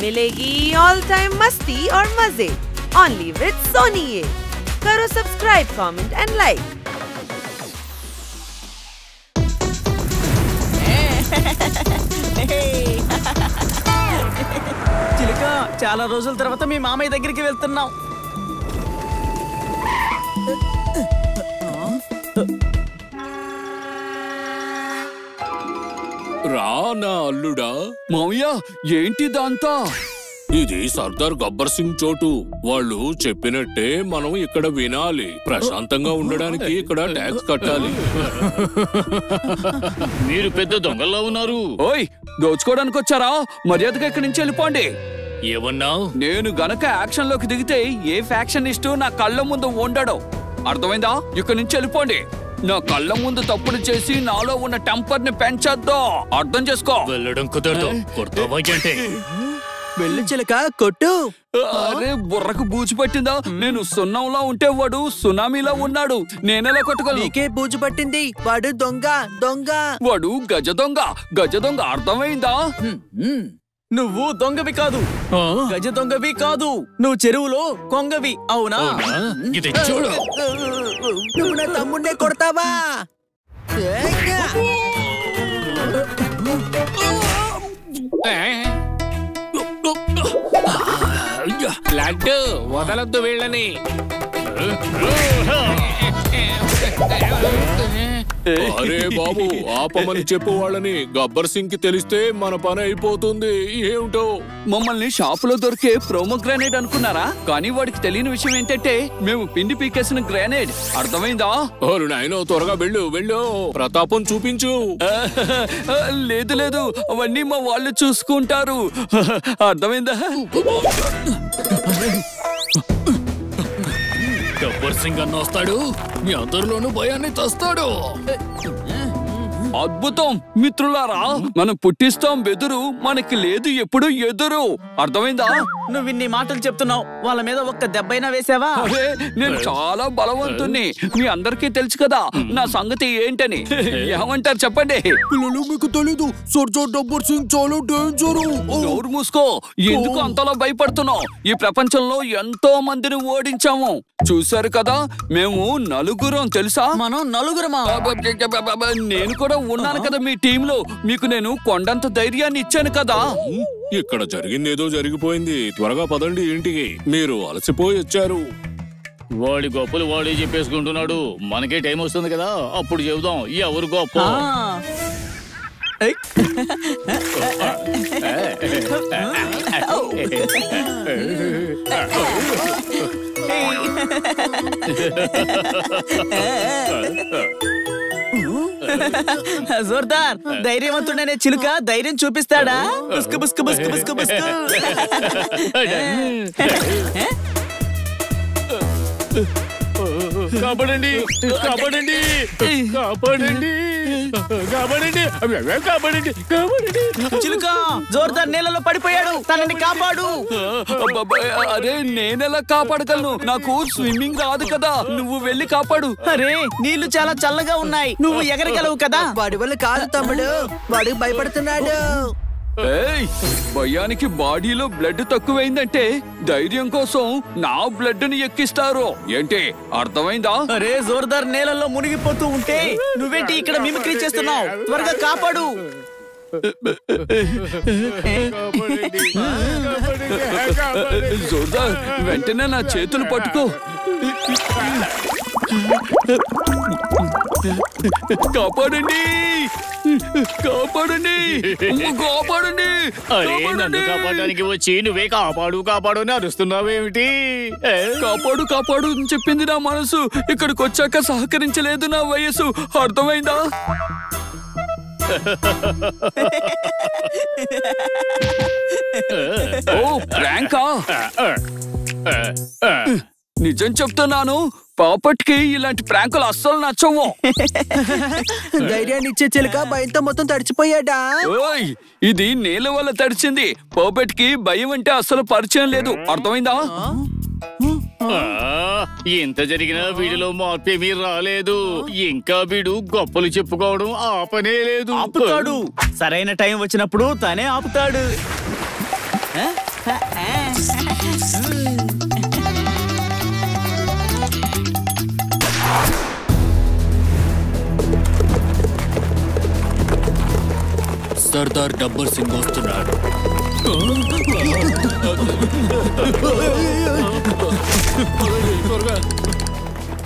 मिलेगी all time मस्ती और मजे ओनली विद सोनी ये। करो सब्सक्राइब, कमेंट एंड लाइक। చిలుక చాలా రోజుల తర్వాత మీ మామయ్య దగ్గరికి వెళ్తున్నాం. రానా అల్లుడా. మామయ్య ఏంటిదంతా? ఇది సర్దార్ గబ్బర్ సింగ్ చోటు. వాళ్ళు చెప్పినట్టే మనం ఇక్కడ వినాలి. ప్రశాంతంగా ఉండడానికి ఇక్కడ ట్యాక్స్ కట్టాలి. మీరు పెద్ద దొంగల్లా ఉన్నారు. ఓయ్, దోచుకోవడానికి వచ్చారా? మర్యాదగా ఇక్కడి నుంచి వెళ్ళిపోండి. ఏమన్నావు? నేను గనక యాక్షన్ లోకి దిగితే ఏ ఫ్యాక్షనిస్ట్ నా కళ్ళ ముందు ఉండడు. అర్థమైందా? ఇక్కడి నుంచి వెళ్ళిపోండి. నా కళ్ళ ముందు తప్పులు చేసి నాలో ఉన్న టెంపర్ ని పెంచొద్దు. అర్థం చేసుకో. వెళ్ళడం కుదరదు. కొడతావా అంటే? వెళ్ళు చిలుక, కొట్టు. అరే, బుర్రకు బూజు పట్టిందా? నేను సున్నంలో ఉంటే వాడు సునామీలో ఉన్నాడు. నేనెలా కొట్టగలను? నీకే బూజు పట్టింది. వాడు దొంగ దొంగ. వాడు గజ దొంగ. గజ దొంగ. అర్థమైందా? నువ్వు దొంగవి కాదు, గజ దొంగవి కాదు. నువ్వు చెరువులో కొంగవి. అవునా? ఇది చూడు. నువ్వు నా తమ్ముడే కొడతావా? లడ్డు, వదలొద్దు వీళ్ళని. అరే బాబు, ఆపమని చెప్పు వాళ్ళని. గబ్బర్ సింగ్ కి తెలిస్తే మన పని అయిపోతుంది. ఏమిటో మమ్మల్ని షాపులో దొరికే ప్రోమో గ్రానైడ్ అనుకున్నారా? కానీ వాడికి తెలియని విషయం ఏంటంటే మేము పిండి పీకేసిన గ్రానైడ్. అర్థమైందా? నాయనో, త్వరగా వెళ్ళు వెళ్ళు. ప్రతాపం చూపించు. లేదు లేదు, అవన్నీ మా వాళ్ళు చూసుకుంటారు. అర్థమైందా? గబ్బర్ సింగ్ అన్న వస్తాడు. మీ అందరిలోనూ భయాన్ని తెస్తాడు. అద్భుతం మిత్రులారా, మనం పుట్టిస్తాం బెదురు, మనకి లేదు ఎప్పుడు ఎదురు. అర్థమైందా? నువ్వు ఇన్ని మాటలు చెప్తున్నావు, వాళ్ళ మీద ఒక్క దెబ్బైనా వేసావా? అరే, నేను చాలా బలవంతుణ్ణి. మీ అందరికీ తెలుసు కదా నా సంగతి ఏంటని. ఏమంటారు చెప్పండి? పిల్లలు, మీకు తెలీదు, సర్దార్ గబ్బర్ సింగ్ చాలా డేంజరు. నోరు మూసుకో. ఎందుకు అంతలా భయపడుతున్నావు? ఈ ప్రపంచంలో ఎంతో మందిని ఓడించాము. చూశారు కదా, మేము నలుగురం. తెలుసా? మనం నలుగురమా? నేను కూడా ఉన్నాను కదా మీ టీంలో. మీకు నేను కొండంత ధైర్యాన్ని ఇచ్చాను కదా. ఇక్కడ జరిగిందేదో జరిగిపోయింది. త్వరగా పదండి ఇంటికి. మీరు అలసిపోయి వచ్చారు. వాడి గొప్పలు వాడే చెప్పేసుకుంటున్నాడు. మనకే టైం వస్తుంది కదా, అప్పుడు చెబుదాం ఎవరు గొప్ప. జోర్దార్, ధైర్యవంతుడనే చిలుక ధైర్యం చూపిస్తాడా? బుస్కు బుస్కు బుస్కు బుస్కు బుస్కు. కాపాడండి, కాపాడండి, కాపాడండి, కాపాడండి, కాపాడండి, కాపాడండి. చిలుక, జోర్దార్ నీళ్ళలో పడిపోయాడు. తనని కాపాడు. అరే, నేనెలా కాపాడగలను? నాకు స్విమ్మింగ్ రాదు కదా. నువ్వు వెళ్ళి కాపాడు. అరే, నీళ్లు చాలా చల్లగా ఉన్నాయి. నువ్వు ఎగరగలవు కదా? వాడి వల్ల కాదు తమ్ముడు, వాడు భయపడుతున్నాడు. ఏయ్, భయానికి బాడీలో బ్లడ్ తక్కువైందంటే ధైర్యం కోసం నా బ్లడ్ ని ఎక్కిస్తారు ఏంటి? అర్థమైందా? అరే, జోర్దార్ నేలల్లో మునిగిపోతూ ఉంటే నువ్వేంటి ఇక్కడ మిమిక్రీ చేస్తున్నావు? త్వరగా కాపాడు. జోర్దార్, వెంటనే నా చేతులు పట్టుకో. కాపాడండి, కాపాడండి, కాపాడండి. అరే, నన్ను కాపాడడానికి వచ్చి నువ్వే కాపాడు కాపాడు అని అరుస్తున్నావేమిటి? కాపాడు కాపాడు అని చెప్పింది నా మనసు. ఇక్కడికి వచ్చాక సహకరించలేదు నా వయసు. అర్థమైందా? ఓ, ప్రాంకా? నిజం చెప్తున్నాను, పాపట్కి ఇలాంటి ప్రాంకులు అస్సలు నచ్చవు. ధైర్యాన్ని ఇచ్చే చిలుక భయంతో మొత్తం తడిచిపోయాడా? ఓయ్, ఇది నేల వల్ల తడిచింది. పాపట్కి భయం అంటే అస్సలు పరిచయం లేదు. అర్థమైందా? ఎంత జరిగినా వీడిలో మార్పేమీ రాలేదు. ఇంకా వీడు గొప్పలు చెప్పుకోవడం ఆపనే లేదు. ఆపుతాడు. సరైన టైం వచ్చినప్పుడు తనే ఆపుతాడు. సర్దార్ గబ్బర్ సింగ్ వస్తున్నాడు.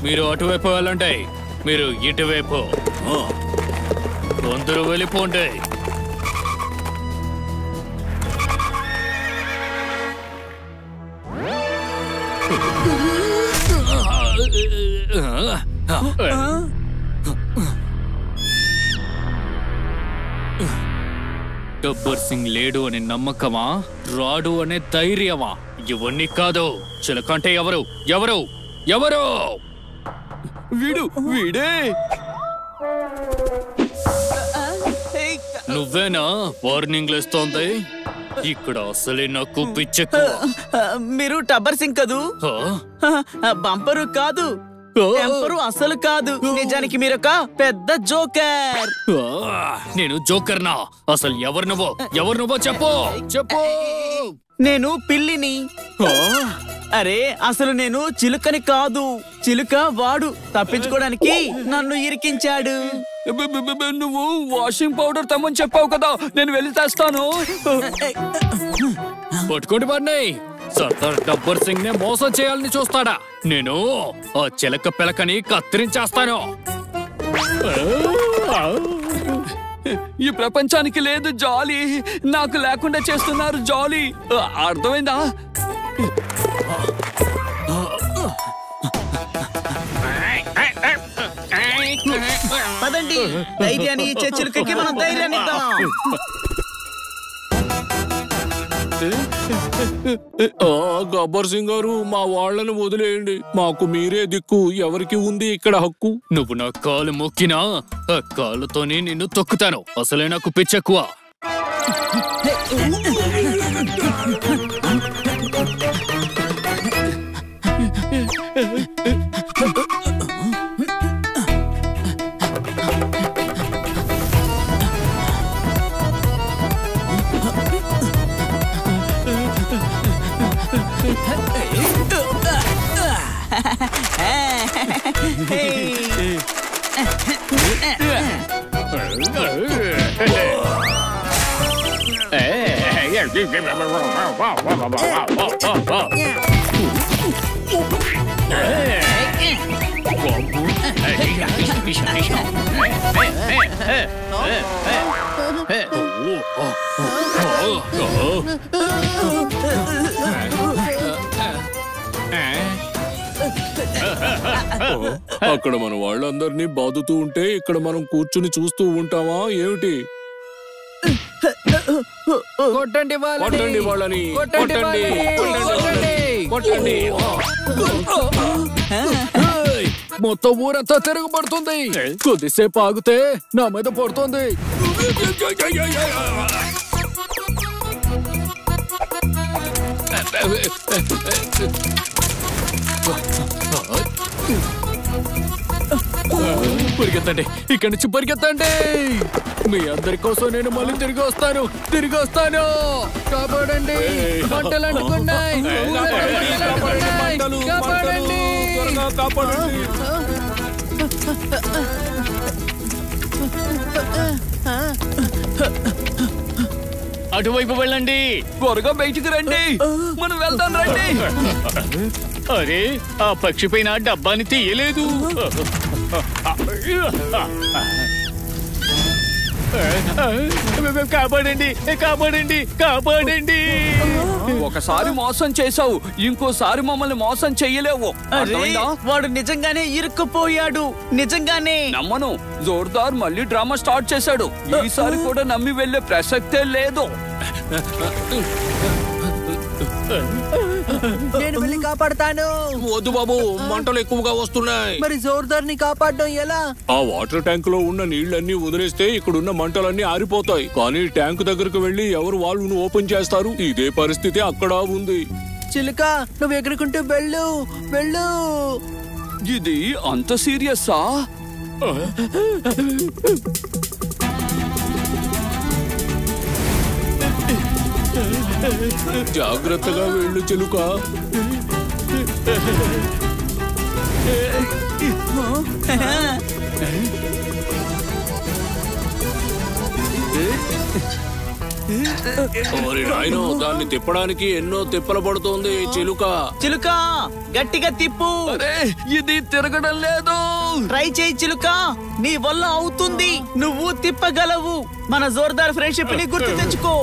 మీరు అటువైపు వెళ్ళండి, మీరు ఇటువైపు. అందరూ వెళ్ళిపోండి. గబ్బర్ సింగ్ లేడు అనే నమ్మకమా, రాడు అనే ధైర్యమా? ఇవన్నీ కాదు. చిలక అంటే ఎవరు ఎవరు ఎవరు? వీడే. నువ్వేనా వార్నింగ్ లేస్తోంది? ఇక్కడ అసలే నాకు పిచ్చెక్కు. మీరు టబ్బర్ సింగ్ కదూ? బంపరు కాదు, టెంపరు అసలు కాదు. నిజానికి మీరొక పెద్ద జోకర్. నేను జోకర్నా? అసలు ఎవరు నువ్వో చెప్పు చెప్పు. నేను పిల్లిని. అరే అసలు నేను చిలుకని కాదు. చిలుక వాడు తప్పించుకోవడానికి నన్ను ఇరికించాడు. నువ్వు వాషింగ్ పౌడర్ తమ్మని చెప్పావు కదా, నేను వెళ్ళి తెస్తాను. పట్టుకోండి వాడిని. సర్దార్ గబ్బర్ సింగ్ నే మోసం చేయాలని చూస్తాడా? నేను ఆ చిలక పిలకని కత్తిరించేస్తాను. ఈ ప్రపంచానికి లేదు జాలి, నాకు లేకుండా చేస్తున్నారు జాలి. అర్థమైందా? పదండి, ధైర్యాన్ని ఇచ్చే చిలుకకి మనం ధైర్యాన్ని ఇద్దాం. గబ్బర్ సింగ్ గారు, మా వాళ్ళను వదిలేయండి. మాకు మీరే దిక్కు. ఎవరికి ఉంది ఇక్కడ హక్కు? నువ్వు నా కాలు మొక్కినా ఆ కాలుతోనే నిన్ను తొక్కుతాను. అసలే నాకు పిచ్చెక్కువ. అక్కడ మన వాళ్ళందరినీ బాదుతూ ఉంటే ఇక్కడ మనం కూర్చుని చూస్తూ ఉంటామా ఏమిటి? కొట్టండి కొట్టండి వాళ్ళని, కొట్టండి కొట్టండి. మొత్తం ఊరంతా తిరగబడుతుంది. కొద్దిసేపు ఆగితే నా మీద పడుతుంది. పరిగెత్తండి, ఇక్కడి నుంచి పరిగెత్తండి. మీ అందరి కోసం నేను మళ్ళీ తిరిగి వస్తాను. కాపాడండి, మంటలు అంటుకున్నాయి. కాపాడండి. అటువైపు వెళ్ళండి. త్వరగా బయటికి రండి, మనం వెళ్తాం. రండి. అరే ఆ పక్షి పైన డబ్బాని తీయలేదు. కాపాడండి కాపాడండి కాపాడండి. ఒకసారి మోసం చేసావు, ఇంకోసారి మమ్మల్ని మోసం చెయ్యలేవు. వాడు నిజంగానే ఇరుక్కుపోయాడు. నిజంగానే నమ్మను. జోర్దార్ మళ్ళీ డ్రామా స్టార్ట్ చేశాడు. ఈసారి కూడా నమ్మి వెళ్లే ప్రసక్తే లేదు. నేను వెళ్ళి కాపాడతాను. వద్దు బాబు, మంటలు ఎక్కువగా వస్తున్నాయి. మరి జోర్దార్ ని కాపాడడం ఎలా? ఆ వాటర్ ట్యాంక్ లో ఉన్న నీళ్లన్నీ వదిలేస్తే ఇక్కడున్న మంటలన్నీ ఆరిపోతాయి. కానీ ట్యాంక్ దగ్గరకు వెళ్లి ఎవరు వాల్వ్ను ఓపెన్ చేస్తారు? ఇదే పరిస్థితి అక్కడ ఉంది. చిలుక, నువ్వు ఎగురుకుంటూ వెళ్ళు. ఇది అంత సీరియస్సా? జాగ్రత్తగా వెళ్ళు చిలుక. ఓరి నాయనో, దాన్ని తిప్పడానికి ఎన్నో తిప్పలు పడుతోంది చిలుక. చిలుక గట్టిగా తిప్పు. ఇది తిరగడం లేదు. ట్రై చేయి చిలుక, నీ వల్ల అవుతుంది. నువ్వు తిప్పగలవు. మన జోర్దార్ ఫ్రెండ్షిప్ ని గుర్తు తెచ్చుకో.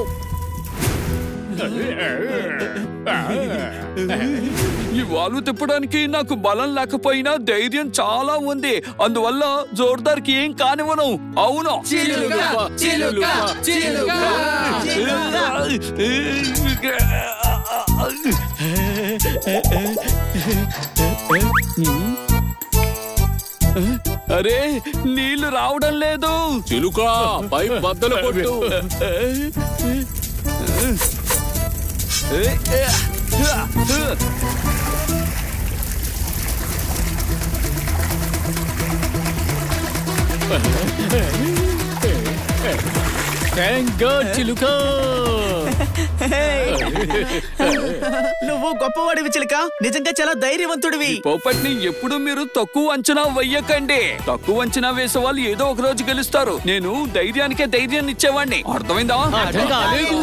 ఈ వాలు తిప్పడానికి నాకు బలం లేకపోయినా ధైర్యం చాలా ఉంది. అందువల్ల జోర్దార్కి ఏం కానివ్వను. అవును. అరే, నీళ్లు రావడం లేదు. చిలుక పైప్ బద్దలు కొట్టు. థ్యాంక్ గాడ్ చిలుక. నువ్వు గొప్పవాడివి చిలుక, నిజంగా చాలా ధైర్యవంతుడివి. పోపట్ని ఎప్పుడు మీరు తక్కువ అంచనా వెయ్యకండి. తక్కువ అంచనా వేసే వాళ్ళు ఏదో ఒక రోజు గెలుస్తారు. నేను ధైర్యానికే ధైర్యాన్ని ఇచ్చేవాడిని. అర్థమైందా? అర్థం కాలేదు.